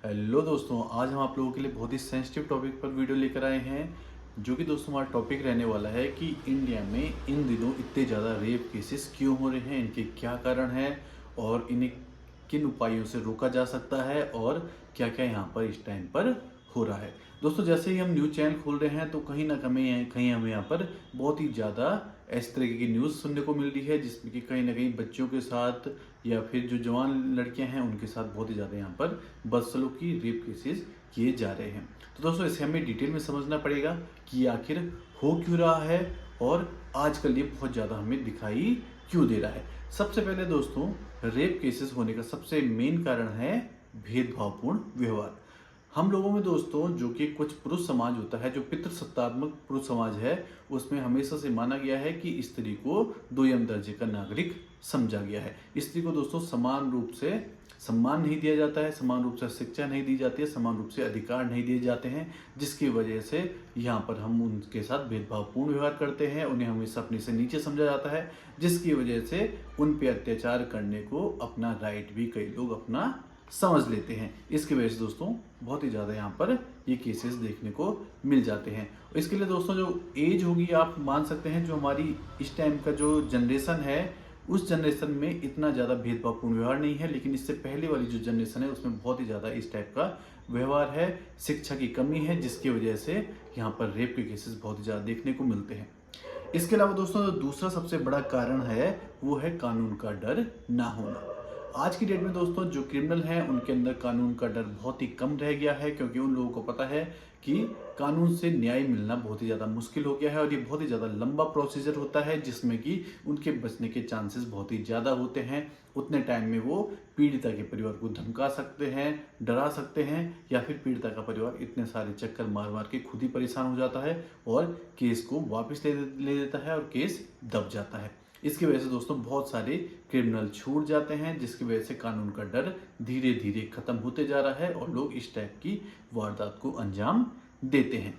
Hello दोस्तों, आज हम आप लोगों के लिए बहुत ही सेंसिटिव टॉपिक पर वीडियो लेकर आए हैं। जो कि दोस्तों हमारा टॉपिक रहने वाला है कि इंडिया में इन दिनों इतने ज़्यादा रेप केसेस क्यों हो रहे हैं, इनके क्या कारण हैं और इन्हें किन उपायों से रोका जा सकता है और क्या क्या यहाँ पर इस टाइम पर हो रहा है। दोस्तों जैसे ही हम न्यूज़ चैनल खोल रहे हैं तो कहीं ना कहीं हमें यहाँ पर बहुत ही ज़्यादा इस तरीके की न्यूज़ सुनने को मिल रही है, जिसमें कि कहीं ना कहीं बच्चों के साथ या फिर जो जवान लड़कियां हैं उनके साथ बहुत ही ज़्यादा यहाँ पर बदसलूकी रेप केसेस किए जा रहे हैं। तो दोस्तों इसे हमें डिटेल में समझना पड़ेगा कि आखिर हो क्यों रहा है और आजकल ये बहुत ज़्यादा हमें दिखाई क्यों दे रहा है। सबसे पहले दोस्तों, रेप केसेस होने का सबसे मेन कारण है भेदभावपूर्ण व्यवहार। हम लोगों में दोस्तों जो कि कुछ पुरुष समाज होता है, जो पितृसत्तात्मक पुरुष समाज है, उसमें हमेशा से माना गया है कि स्त्री को दोयम दर्जे का नागरिक समझा गया है। स्त्री को दोस्तों समान रूप से सम्मान नहीं दिया जाता है, समान रूप से शिक्षा नहीं दी जाती है, समान रूप से अधिकार नहीं दिए जाते हैं, जिसकी वजह से यहाँ पर हम उनके साथ भेदभावपूर्ण व्यवहार करते हैं, उन्हें हमेशा अपने से नीचे समझा जाता है, जिसकी वजह से उन पर अत्याचार करने को अपना राइट भी कई लोग अपना समझ लेते हैं। इसकी वजह से दोस्तों बहुत ही ज़्यादा यहाँ पर ये केसेस देखने को मिल जाते हैं। इसके लिए दोस्तों जो एज होगी, आप मान सकते हैं जो हमारी इस टाइम का जो जनरेशन है, उस जनरेशन में इतना ज़्यादा भेदभावपूर्ण व्यवहार नहीं है, लेकिन इससे पहले वाली जो जनरेशन है उसमें बहुत ही ज़्यादा इस टाइप का व्यवहार है। शिक्षा की कमी है, जिसकी वजह से यहाँ पर रेप के केसेस बहुत ही ज़्यादा देखने को मिलते हैं। इसके अलावा दोस्तों जो दूसरा सबसे बड़ा कारण है वो है कानून का डर ना होना। आज की डेट में दोस्तों जो क्रिमिनल हैं उनके अंदर कानून का डर बहुत ही कम रह गया है, क्योंकि उन लोगों को पता है कि कानून से न्याय मिलना बहुत ही ज़्यादा मुश्किल हो गया है और ये बहुत ही ज़्यादा लंबा प्रोसीजर होता है, जिसमें कि उनके बचने के चांसेस बहुत ही ज़्यादा होते हैं। उतने टाइम में वो पीड़िता के परिवार को धमका सकते हैं, डरा सकते हैं, या फिर पीड़िता का परिवार इतने सारे चक्कर मार मार के खुद ही परेशान हो जाता है और केस को वापस ले लेता है और केस दब जाता है। इसकी वजह से दोस्तों बहुत सारे क्रिमिनल छूट जाते हैं, जिसकी वजह से कानून का डर धीरे धीरे खत्म होते जा रहा है और लोग इस टाइप की वारदात को अंजाम देते हैं।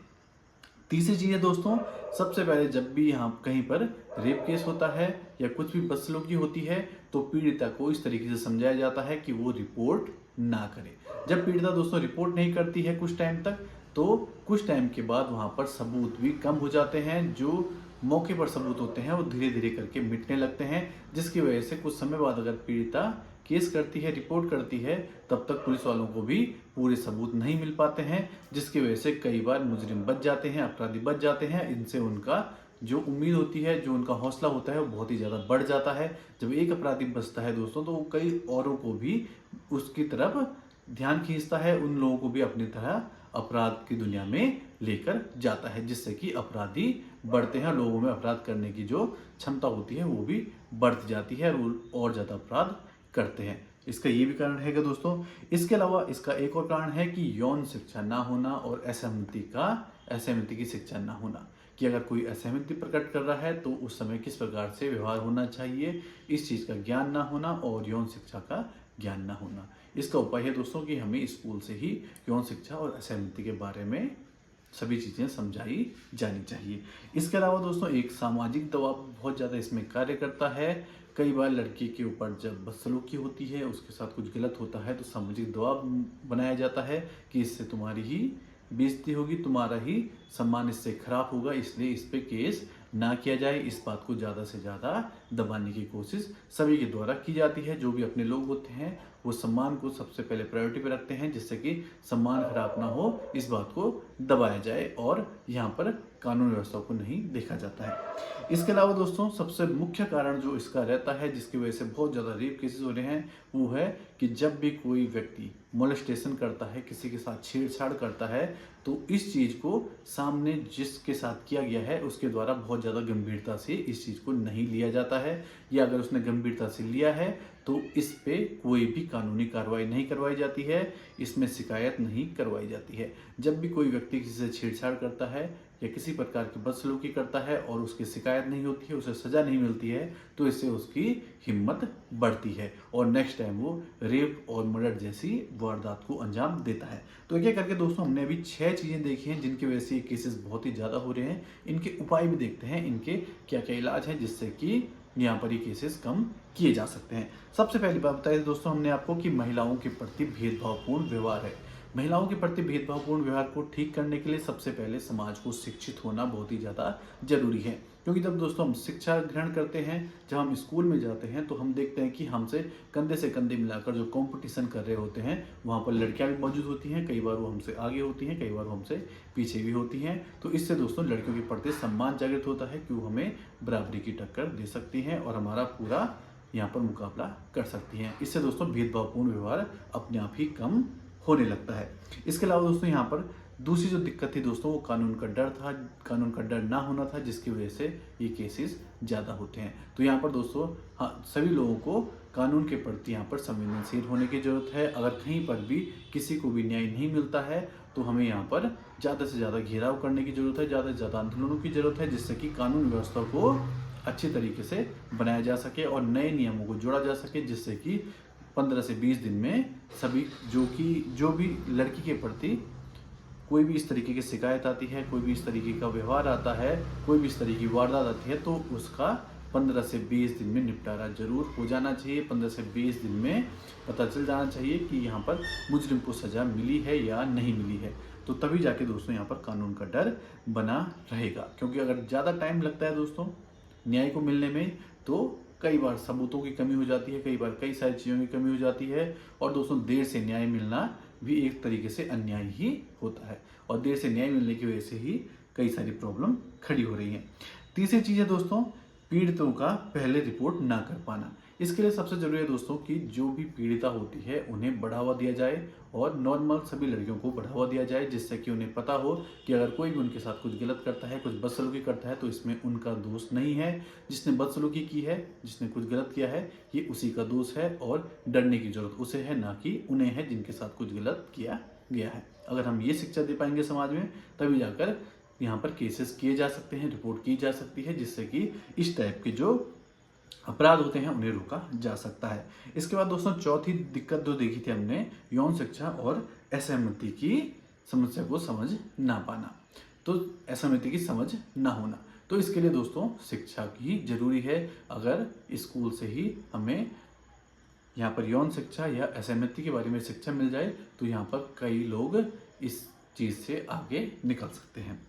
तीसरी चीज़ है दोस्तों, सबसे पहले जब भी यहाँ कहीं पर रेप केस होता है या कुछ भी बदसलूकी होती है तो पीड़िता को इस तरीके से समझाया जाता है कि वो रिपोर्ट ना करे। जब पीड़िता दोस्तों रिपोर्ट नहीं करती है कुछ टाइम तक, तो कुछ टाइम के बाद वहाँ पर सबूत भी कम हो जाते हैं। जो मौके पर सबूत होते हैं वो धीरे धीरे करके मिटने लगते हैं, जिसकी वजह से कुछ समय बाद अगर पीड़िता केस करती है, रिपोर्ट करती है, तब तक पुलिस वालों को भी पूरे सबूत नहीं मिल पाते हैं, जिसकी वजह से कई बार मुजरिम बच जाते हैं, अपराधी बच जाते हैं। इनसे उनका जो उम्मीद होती है, जो उनका हौसला होता है, वो बहुत ही ज़्यादा बढ़ जाता है। जब एक अपराधी बचता है दोस्तों तो वो कई औरों को भी उसकी तरफ ध्यान खींचता है, उन लोगों को भी अपनी तरह अपराध की दुनिया में लेकर जाता है, जिससे कि अपराधी बढ़ते हैं। लोगों में अपराध करने की जो क्षमता होती है वो भी बढ़ती जाती है और ज़्यादा अपराध करते हैं। इसका ये भी कारण है कि दोस्तों, इसके अलावा इसका एक और कारण है कि यौन शिक्षा ना होना और असहमति की शिक्षा ना होना, कि अगर कोई असहमति प्रकट कर रहा है तो उस समय किस प्रकार से व्यवहार होना चाहिए, इस चीज़ का ज्ञान ना होना और यौन शिक्षा का ज्ञान ना होना। इसका उपाय है दोस्तों कि हमें स्कूल से ही यौन शिक्षा और असहमति के बारे में सभी चीज़ें समझाई जानी चाहिए। इसके अलावा दोस्तों एक सामाजिक दबाव बहुत ज़्यादा इसमें कार्य करता है। कई बार लड़की के ऊपर जब बदसलूकी होती है, उसके साथ कुछ गलत होता है, तो सामाजिक दबाव बनाया जाता है कि इससे तुम्हारी ही बेइज्जती होगी, तुम्हारा ही सम्मान इससे खराब होगा, इसलिए इस पे केस ना किया जाए। इस बात को ज़्यादा से ज़्यादा दबाने की कोशिश सभी के द्वारा की जाती है। जो भी अपने लोग होते हैं वो सम्मान को सबसे पहले प्रायोरिटी पे रखते हैं, जिससे कि सम्मान खराब ना हो, इस बात को दबाया जाए और यहाँ पर कानून व्यवस्था को नहीं देखा जाता है। इसके अलावा दोस्तों सबसे मुख्य कारण जो इसका रहता है, जिसकी वजह से बहुत ज़्यादा रेप केसेस हो रहे हैं, वो है कि जब भी कोई व्यक्ति मोलेस्टेशन करता है, किसी के साथ छेड़छाड़ करता है, तो इस चीज़ को सामने जिसके साथ किया गया है उसके द्वारा बहुत ज़्यादा गंभीरता से इस चीज़ को नहीं लिया जाता है, या अगर उसने गंभीरता से लिया है तो इस पे कोई भी कानूनी कार्रवाई नहीं करवाई जाती है, इसमें शिकायत नहीं करवाई जाती है। जब भी कोई व्यक्ति किसी से छेड़छाड़ करता है या किसी प्रकार की बदसलूकी करता है और उसकी शिकायत नहीं होती है, उसे सज़ा नहीं मिलती है, तो इससे उसकी हिम्मत बढ़ती है और नेक्स्ट टाइम वो रेप और मर्डर जैसी वारदात को अंजाम देता है। तो एक एक करके दोस्तों हमने अभी 6 चीज़ें देखी हैं जिनकी वजह से ये केसेस बहुत ही ज़्यादा हो रहे हैं। इनके उपाय भी देखते हैं, इनके क्या क्या इलाज हैं, जिससे कि यहाँ पर ये केसेस कम किए जा सकते हैं। सबसे पहली बात बताइए दोस्तों हमने आपको कि महिलाओं के प्रति भेदभावपूर्ण व्यवहार है। महिलाओं के प्रति भेदभावपूर्ण व्यवहार को ठीक करने के लिए सबसे पहले समाज को शिक्षित होना बहुत ही ज़्यादा जरूरी है। क्योंकि जब दोस्तों हम शिक्षा ग्रहण करते हैं, जब हम स्कूल में जाते हैं, तो हम देखते हैं कि हमसे कंधे से कंधे मिलाकर जो कंपटीशन कर रहे होते हैं, वहाँ पर लड़कियां भी मौजूद होती हैं। कई बार वो हमसे आगे होती हैं, कई बार वो हमसे पीछे भी होती हैं। तो इससे दोस्तों लड़कियों के प्रति सम्मान जागृत होता है कि वो हमें बराबरी की टक्कर दे सकती हैं और हमारा पूरा यहाँ पर मुकाबला कर सकती हैं। इससे दोस्तों भेदभावपूर्ण व्यवहार अपने आप ही कम होने लगता है। इसके अलावा दोस्तों यहाँ पर दूसरी जो दिक्कत थी दोस्तों, वो कानून का डर था। कानून का डर ना होना था, जिसकी वजह से ये केसेस ज़्यादा होते हैं। तो यहाँ पर दोस्तों हाँ, सभी लोगों को कानून के प्रति यहाँ पर संवेदनशील होने की ज़रूरत है। अगर कहीं पर भी किसी को भी न्याय नहीं मिलता है, तो हमें यहाँ पर ज़्यादा से ज़्यादा घेराव करने की ज़रूरत है, ज़्यादा से ज़्यादा आंदोलनों की ज़रूरत है, जिससे कि कानून व्यवस्था को अच्छी तरीके से बनाया जा सके और नए नियमों को जोड़ा जा सके, जिससे कि 15 से 20 दिन में सभी जो भी लड़की के प्रति कोई भी इस तरीके की शिकायत आती है, कोई भी इस तरीके का व्यवहार आता है, कोई भी इस तरीके की वारदात आती है, तो उसका 15 से 20 दिन में निपटारा जरूर हो जाना चाहिए। 15 से 20 दिन में पता चल जाना चाहिए कि यहाँ पर मुजरिम को सज़ा मिली है या नहीं मिली है। तो तभी जाके दोस्तों यहाँ पर कानून का डर बना रहेगा। क्योंकि अगर ज़्यादा टाइम लगता है दोस्तों न्याय को मिलने में, तो कई बार सबूतों की कमी हो जाती है, कई बार कई सारी चीज़ों की कमी हो जाती है। और दोस्तों देर से न्याय मिलना भी एक तरीके से अन्याय ही होता है, और देर से न्याय मिलने की वजह से ही कई सारी प्रॉब्लम खड़ी हो रही हैं। तीसरी चीज़ है दोस्तों, पीड़ितों का पहले रिपोर्ट ना कर पाना। इसके लिए सबसे जरूरी है दोस्तों कि जो भी पीड़िता होती है उन्हें बढ़ावा दिया जाए, और नॉर्मल सभी लड़कियों को बढ़ावा दिया जाए, जिससे कि उन्हें पता हो कि अगर कोई भी उनके साथ कुछ गलत करता है, कुछ बदसलूकी करता है, तो इसमें उनका दोष नहीं है। जिसने बदसलूकी की है, जिसने कुछ गलत किया है, ये उसी का दोष है, और डरने की जरूरत उसे है, ना कि उन्हें है जिनके साथ कुछ गलत किया गया है। अगर हम ये शिक्षा दे पाएंगे समाज में, तभी जाकर यहाँ पर केसेस किए जा सकते हैं, रिपोर्ट की जा सकती है, जिससे कि इस टाइप के जो अपराध होते हैं उन्हें रोका जा सकता है। इसके बाद दोस्तों चौथी दिक्कत जो देखी थी हमने, यौन शिक्षा और असहमति की समस्या को समझ ना पाना, तो असहमति की समझ ना होना। तो इसके लिए दोस्तों शिक्षा की जरूरी है। अगर स्कूल से ही हमें यहाँ पर यौन शिक्षा या असहमति के बारे में शिक्षा मिल जाए, तो यहाँ पर कई लोग इस चीज़ से आगे निकल सकते हैं।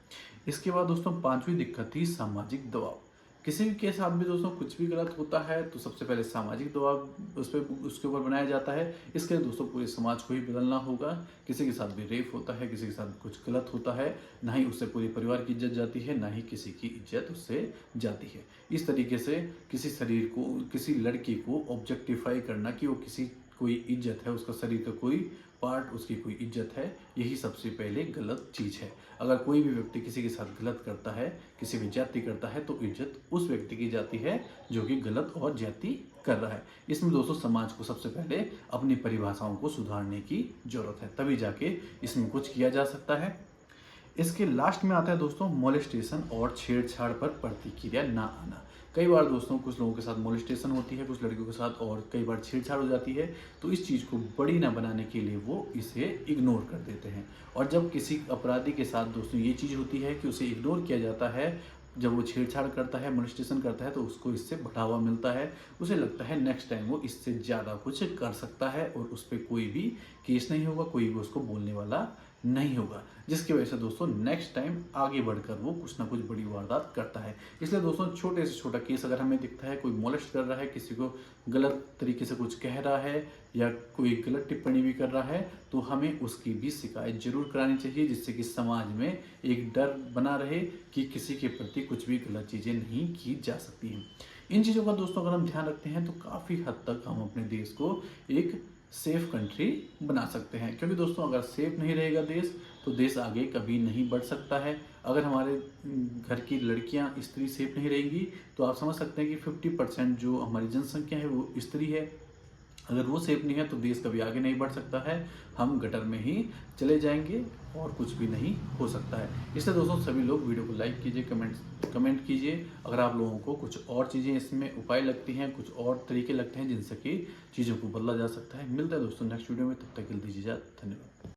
इसके बाद दोस्तों पांचवी दिक्कत थी सामाजिक दबाव। किसी भी के साथ भी दोस्तों कुछ भी गलत होता है, तो सबसे पहले सामाजिक दबाव उसके ऊपर बनाया जाता है। इसके लिए दोस्तों पूरे समाज को ही बदलना होगा। किसी के साथ भी रेप होता है, किसी के साथ कुछ गलत होता है, ना ही उससे पूरे परिवार की इज्जत जाती है, ना ही किसी की इज्जत उससे जाती है। इस तरीके से किसी शरीर को, किसी लड़की को ऑब्जेक्टिफाई करना कि वो किसी कोई इज्जत है, उसका शरीर का कोई पार्ट उसकी कोई इज्जत है, यही सबसे पहले गलत चीज़ है। अगर कोई भी व्यक्ति किसी के साथ गलत करता है, किसी भी जाति करता है, तो इज्जत उस व्यक्ति की जाती है जो कि गलत और जाति कर रहा है। इसमें दोस्तों समाज को सबसे पहले अपनी परिभाषाओं को सुधारने की जरूरत है, तभी जाके इसमें कुछ किया जा सकता है। इसके लास्ट में आता है दोस्तों मोलेस्टेशन और छेड़छाड़ पर प्रतिक्रिया ना आना। कई बार दोस्तों कुछ लोगों के साथ मोलेस्टेशन होती है, कुछ लड़कियों के साथ, और कई बार छेड़छाड़ हो जाती है, तो इस चीज़ को बड़ी ना बनाने के लिए वो इसे इग्नोर कर देते हैं। और जब किसी अपराधी के साथ दोस्तों ये चीज़ होती है कि उसे इग्नोर किया जाता है, जब वो छेड़छाड़ करता है, मोलेस्टेशन करता है, तो उसको इससे बढ़ावा मिलता है। उसे लगता है नेक्स्ट टाइम वो इससे ज़्यादा कुछ कर सकता है, और उस पर कोई भी केस नहीं होगा, कोई भी उसको बोलने वाला नहीं होगा, जिसकी वजह से दोस्तों नेक्स्ट टाइम आगे बढ़कर वो कुछ ना कुछ बड़ी वारदात करता है। इसलिए दोस्तों छोटे से छोटा केस अगर हमें दिखता है, कोई मोलेस्ट कर रहा है, किसी को गलत तरीके से कुछ कह रहा है, या कोई गलत टिप्पणी भी कर रहा है, तो हमें उसकी भी शिकायत जरूर करानी चाहिए, जिससे कि समाज में एक डर बना रहे कि किसी के प्रति कुछ भी गलत चीज़ें नहीं की जा सकती हैं। इन चीज़ों का दोस्तों अगर हम ध्यान रखते हैं, तो काफ़ी हद तक हम अपने देश को एक सेफ कंट्री बना सकते हैं। क्योंकि दोस्तों अगर सेफ नहीं रहेगा देश, तो देश आगे कभी नहीं बढ़ सकता है। अगर हमारे घर की लड़कियां, स्त्री सेफ नहीं रहेंगी, तो आप समझ सकते हैं कि 50% जो हमारी जनसंख्या है वो स्त्री है। अगर वो सेफ नहीं है, तो देश कभी आगे नहीं बढ़ सकता है, हम गटर में ही चले जाएंगे और कुछ भी नहीं हो सकता है। इसलिए दोस्तों सभी लोग वीडियो को लाइक कीजिए, कमेंट कीजिए। अगर आप लोगों को कुछ और चीज़ें इसमें उपाय लगती हैं, कुछ और तरीके लगते हैं जिनसे कि चीज़ों को बदला जा सकता है। मिलता है दोस्तों नेक्स्ट वीडियो में, तब तक के लिए दीजिए इजाज़त। धन्यवाद।